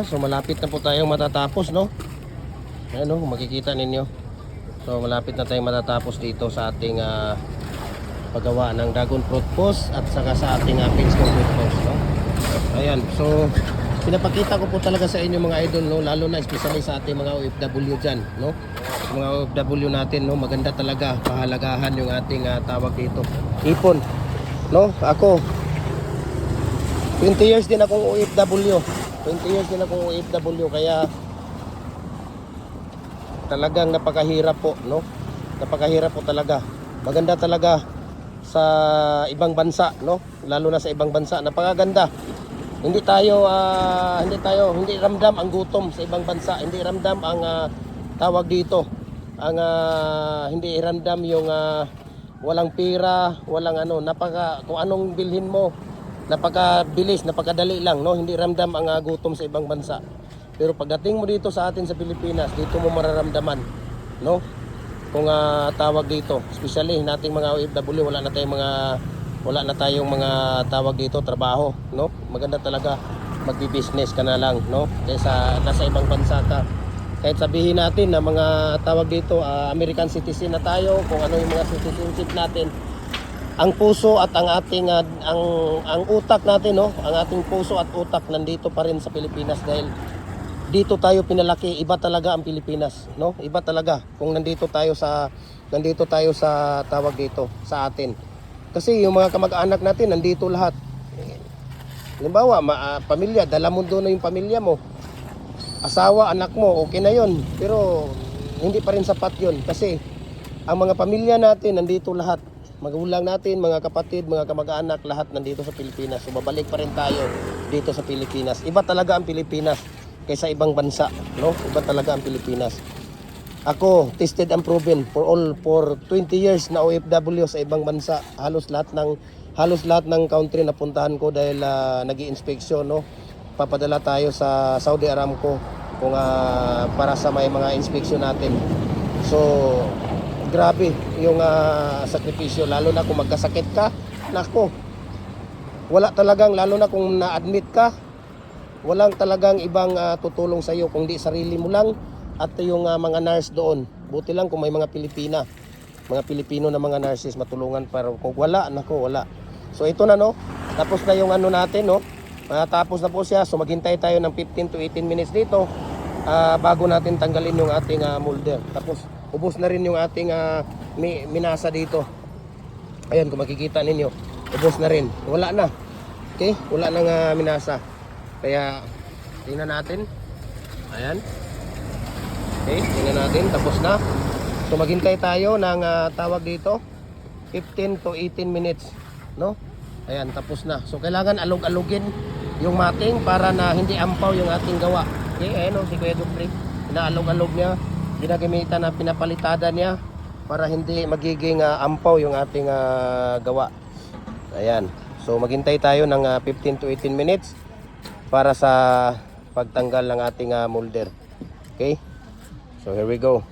So malapit na po tayong matatapos, no? Ayan, no, makikita ninyo. So malapit na tayong matatapos dito sa ating paggawa ng dragon fruit post at saka sa ating pins concrete post, no? Ayan, so pinapakita ko po talaga sa inyo mga idol, no? Lalo na especially sa ating mga OFW dyan, no? Mga OFW natin, no? Maganda talaga pahalagahan yung ating tawag dito, ipon, no? Ako 20 years din akong OFW. 20 years din akong OFW, kaya talagang napakahirap po, no? Napakahirap po talaga. Maganda talaga sa ibang bansa, no? Lalo na sa ibang bansa, napakaganda. Hindi ramdam ang gutom sa ibang bansa. Hindi ramdam ang tawag dito. Ang hindi ramdam yung walang pera, walang kung anong bilhin mo, napakabilis, napakadali lang, no? Hindi ramdam ang gutom sa ibang bansa. Pero pagdating mo dito sa atin sa Pilipinas, dito mo mararamdaman, no? Kung tawag dito, especially nating mga OFW, wala na tayong mga tawag dito trabaho, no? Maganda talaga magbi-business ka na lang, no? Kaysa nasa ibang bansa ka. Kahit sabihin natin na mga tawag dito American citizen na tayo, kung ano yung mga citizenship natin, ang puso at ang ating ang utak natin, no, ang ating puso at utak nandito pa rin sa Pilipinas, dahil dito tayo pinalaki. Iba talaga ang Pilipinas, no? Iba talaga kung nandito tayo sa tawag dito sa atin. Kasi yung mga kamag-anak natin nandito lahat. Halimbawa, pamilya, dala mo doon na yung pamilya mo. Asawa, anak mo, okay na yon. Pero hindi pa rin sapat yon, kasi ang mga pamilya natin nandito lahat. Magulang natin, mga kapatid, mga kamag-anak, lahat nandito sa Pilipinas. So babalik pa rin tayo dito sa Pilipinas. Iba talaga ang Pilipinas kaysa ibang bansa, no? Iba talaga ang Pilipinas. Ako, tested and proven for 20 years na OFW sa ibang bansa. Halos lahat ng country na puntahan ko, dahil nag-i-inspeksyon, no? Papadala tayo sa Saudi Aramco kung para sa may mga inspeksyon natin. So grabe yung sakripisyo, lalo na kung magkasakit ka, nako, wala talagang, lalo na kung na-admit ka, walang talagang ibang tutulong sa iyo kundi sarili mo lang at yung mga nurse doon. Buti lang kung may mga Pilipino na mga nurses matulungan, pero kung wala, nako, wala. So ito na, no, tapos na yung natin, no, tapos na po siya. So maghintay tayo ng 15 to 18 minutes dito bago natin tanggalin yung ating molder. Tapos ubos na rin yung ating minasa dito. Ayan, kung makikita ninyo, ubos na rin, wala na. Okay, wala nang minasa. Kaya tingnan natin. Ayan, okay, tingnan natin, tapos na. So maghintay tayo ng tawag dito 15 to 18 minutes, no? Ayan, tapos na. So kailangan alog-alogin yung mating para na hindi ampaw yung ating gawa. Okay, ayan o, si Kuya Dupre, inaalog-alog niya, ginagamitan na pinapalitada niya para hindi magiging ampaw yung ating gawa. Ayan, so maghintay tayo ng 15 to 18 minutes para sa pagtanggal ng ating molder. Okay, so here we go.